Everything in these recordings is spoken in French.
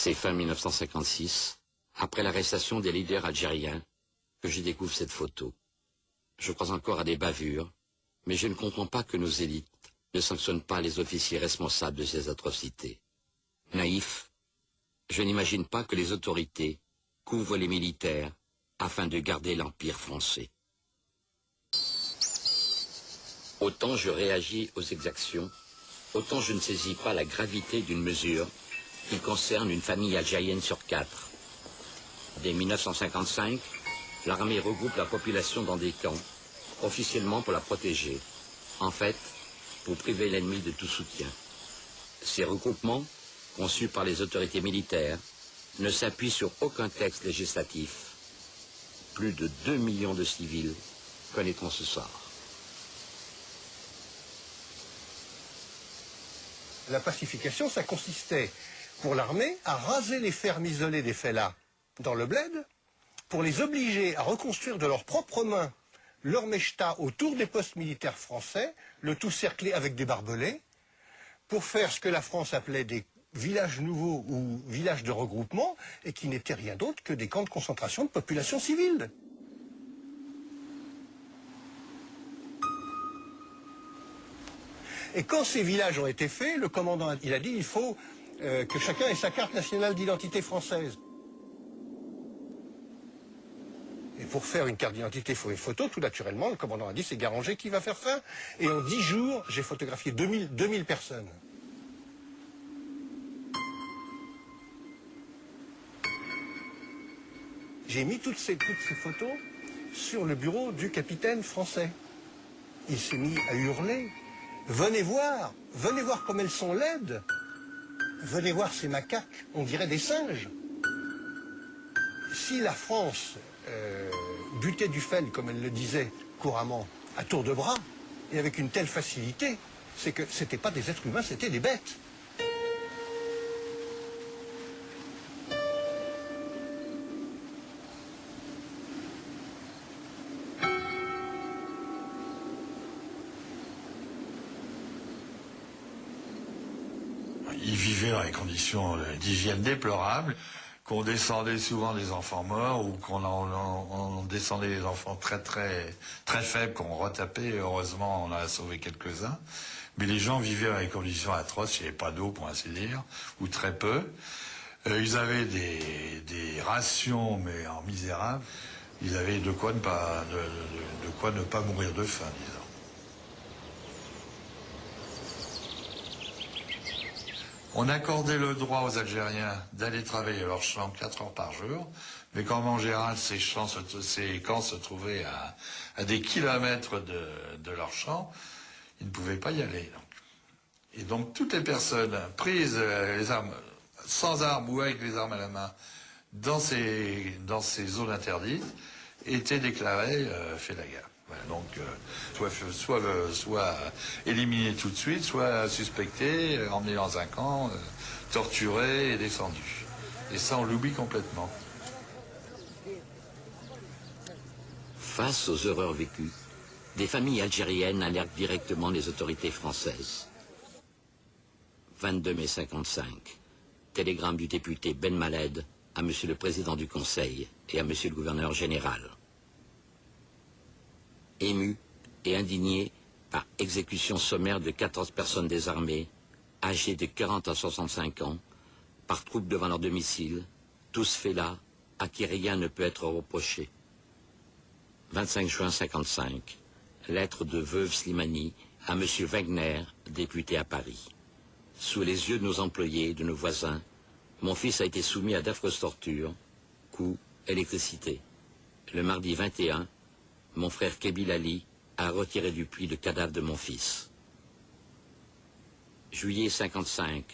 C'est fin 1956, après l'arrestation des leaders algériens, que je découvre cette photo. Je crois encore à des bavures, mais je ne comprends pas que nos élites ne sanctionnent pas les officiers responsables de ces atrocités. Naïf, je n'imagine pas que les autorités couvrent les militaires afin de garder l'Empire français. Autant je réagis aux exactions, autant je ne saisis pas la gravité d'une mesure qui concerne une famille algérienne sur 4. Dès 1955, l'armée regroupe la population dans des camps, officiellement pour la protéger, en fait, pour priver l'ennemi de tout soutien. Ces regroupements, conçus par les autorités militaires, ne s'appuient sur aucun texte législatif. Plus de 2 millions de civils connaîtront ce sort. La pacification, ça consistait, pour l'armée, à raser les fermes isolées des fellahs dans le bled, pour les obliger à reconstruire de leurs propres mains leur mechta autour des postes militaires français, le tout cerclé avec des barbelés, pour faire ce que la France appelait des villages nouveaux ou villages de regroupement, et qui n'étaient rien d'autre que des camps de concentration de population civile. Et quand ces villages ont été faits, le commandant il a dit il faut que chacun ait sa carte nationale d'identité française. Et pour faire une carte d'identité, il faut une photo, tout naturellement. Le commandant a dit c'est Garanger qui va faire ça. Et en 10 jours, j'ai photographié 2000 personnes. J'ai mis toutes ces photos sur le bureau du capitaine français. Il s'est mis à hurler. Venez voir comme elles sont laides. Venez voir ces macaques, on dirait des singes. Si la France butait Duffel, comme elle le disait couramment, à tour de bras, et avec une telle facilité, c'est que c'était pas des êtres humains, c'était des bêtes. Ils vivaient dans des conditions d'hygiène déplorables, qu'on descendait souvent des enfants morts ou qu'on descendait des enfants très faibles qu'on retapait. Heureusement, on en a sauvé quelques-uns. Mais les gens vivaient dans des conditions atroces. Il n'y avait pas d'eau, pour ainsi dire, ou très peu. Ils avaient des rations, mais en misérable. Ils avaient de quoi ne pas mourir de faim, disons. On accordait le droit aux Algériens d'aller travailler leurs champs 4 heures par jour, mais comme en général ces camps se trouvaient à des kilomètres de leurs champs, ils ne pouvaient pas y aller. Et donc toutes les personnes prises les armes, sans armes ou avec les armes à la main dans ces zones interdites étaient déclarées faits de la guerre. Voilà, donc soit éliminé tout de suite, soit suspecté, emmené dans un camp, torturé et descendu. Et ça, on l'oublie complètement. Face aux horreurs vécues, des familles algériennes alertent directement les autorités françaises. 22 mai 55. Télégramme du député Ben Maled à Monsieur le Président du Conseil et à Monsieur le Gouverneur général. Ému et indigné par exécution sommaire de 14 personnes désarmées, âgées de 40 à 65 ans, par troupes devant leur domicile, tous fellahs, à qui rien ne peut être reproché. 25 juin 55. Lettre de veuve Slimani à M. Wegner, député à Paris. Sous les yeux de nos employés et de nos voisins, mon fils a été soumis à d'affreuses tortures, coups, électricité. Le mardi 21, mon frère Kebil Ali a retiré du puits le cadavre de mon fils. Juillet 55,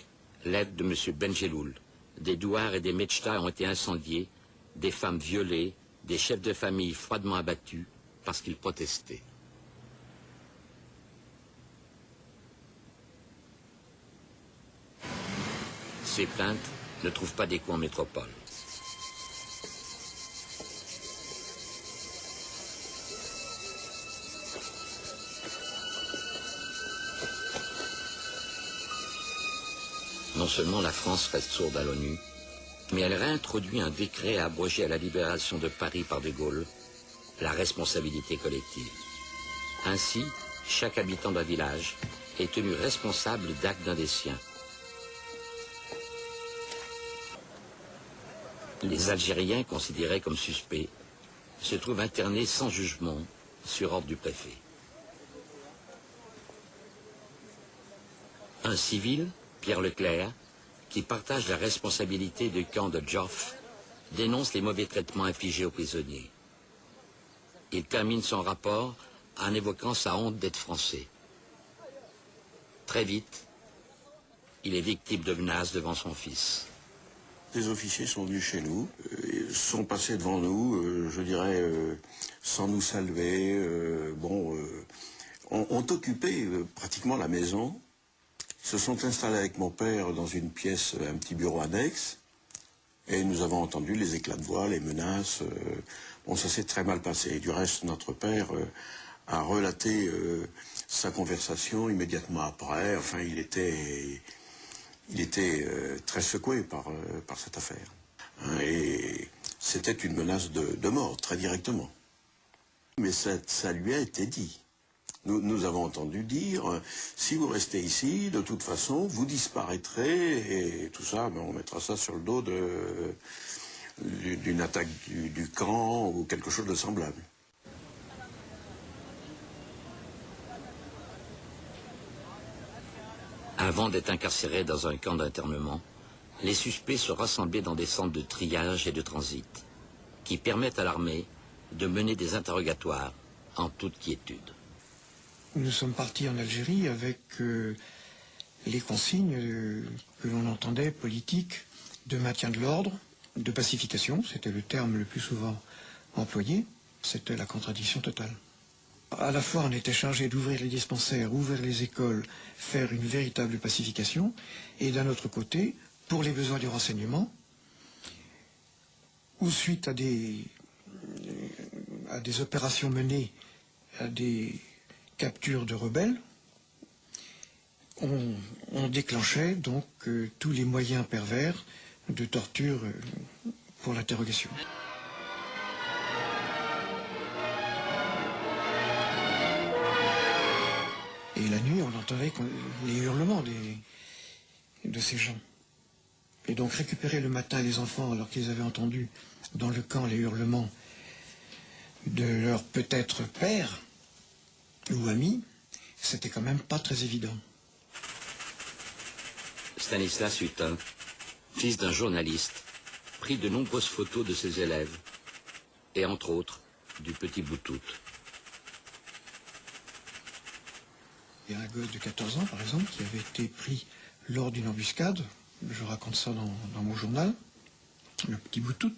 lettre de M. Benjeloul. Des douars et des mechtas ont été incendiés, des femmes violées, des chefs de famille froidement abattus parce qu'ils protestaient. Ces plaintes ne trouvent pas d'écho en métropole. Non seulement la France reste sourde à l'ONU, Mais elle réintroduit un décret abrogé à la libération de Paris par de Gaulle, la responsabilité collective. Ainsi, chaque habitant d'un village est tenu responsable d'actes d'un des siens. Les Algériens, considérés comme suspects, se trouvent internés sans jugement sur ordre du préfet. Un civil, Pierre Leclerc, qui partage la responsabilité du camp de Joffre, dénonce les mauvais traitements infligés aux prisonniers. Il termine son rapport en évoquant sa honte d'être français. Très vite, il est victime de menaces devant son fils. Des officiers sont venus chez nous, sont passés devant nous, je dirais, sans nous saluer, ont occupé pratiquement la maison, se sont installés avec mon père dans une pièce, un petit bureau annexe, et nous avons entendu les éclats de voix, les menaces. Bon, ça s'est très mal passé. Du reste, notre père a relaté sa conversation immédiatement après. Enfin, il était très secoué par cette affaire. Et c'était une menace de mort, très directement. Mais ça lui a été dit. Nous avons entendu dire, si vous restez ici, de toute façon, vous disparaîtrez, et tout ça, on mettra ça sur le dos d'une attaque du camp ou quelque chose de semblable. Avant d'être incarcérés dans un camp d'internement, les suspects sont rassemblés dans des centres de triage et de transit, qui permettent à l'armée de mener des interrogatoires en toute quiétude. Nous sommes partis en Algérie avec les consignes que l'on entendait politiques de maintien de l'ordre, de pacification, c'était le terme le plus souvent employé, c'était la contradiction totale. À la fois on était chargé d'ouvrir les dispensaires, ouvrir les écoles, faire une véritable pacification, et d'un autre côté, pour les besoins du renseignement, ou suite à des opérations menées, à des capture de rebelles, on déclenchait donc tous les moyens pervers de torture pour l'interrogation. Et la nuit, on entendait les hurlements de ces gens. Et donc récupérer le matin les enfants alors qu'ils avaient entendu dans le camp les hurlements de leur peut-être père, ou amis, c'était quand même pas très évident. Stanislas Hutin, fils d'un journaliste, prit de nombreuses photos de ses élèves, et entre autres, du petit Boutout. Il y a un gosse de 14 ans, par exemple, qui avait été pris lors d'une embuscade, je raconte ça dans mon journal, le petit Boutout,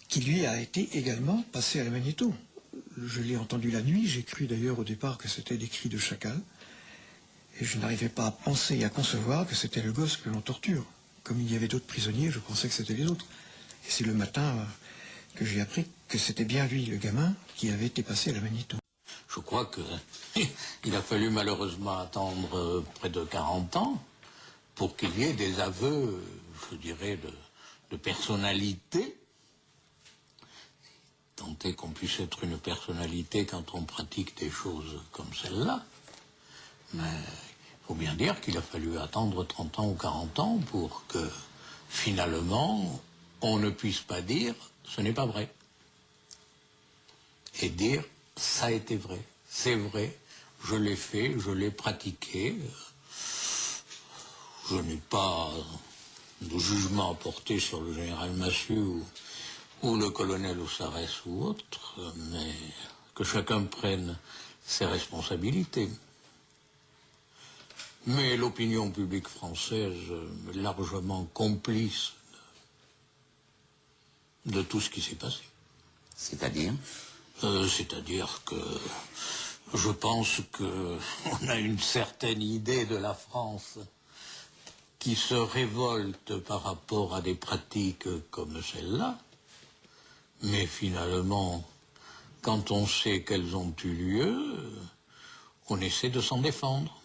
qui lui a été également passé à la magnéto. Je l'ai entendu la nuit, j'ai cru d'ailleurs au départ que c'était des cris de chacal, et je n'arrivais pas à penser et à concevoir que c'était le gosse que l'on torture. Comme il y avait d'autres prisonniers, je pensais que c'était les autres. Et c'est le matin que j'ai appris que c'était bien lui, le gamin, qui avait été passé à la magnéto. Je crois qu'il a fallu malheureusement attendre près de 40 ans pour qu'il y ait des aveux, je dirais, de personnalité. Tant est qu'on puisse être une personnalité quand on pratique des choses comme celle-là. Mais il faut bien dire qu'il a fallu attendre 30 ans ou 40 ans pour que, finalement, on ne puisse pas dire « ce n'est pas vrai ». Et dire « ça a été vrai, c'est vrai, je l'ai fait, je l'ai pratiqué, je n'ai pas de jugement à porter sur le général Massu ou le colonel Ossarès ou autre, mais que chacun prenne ses responsabilités. » Mais l'opinion publique française est largement complice de tout ce qui s'est passé. C'est-à-dire ? C'est-à-dire que je pense qu'on a une certaine idée de la France qui se révolte par rapport à des pratiques comme celle-là, mais finalement, quand on sait qu'elles ont eu lieu, on essaie de s'en défendre.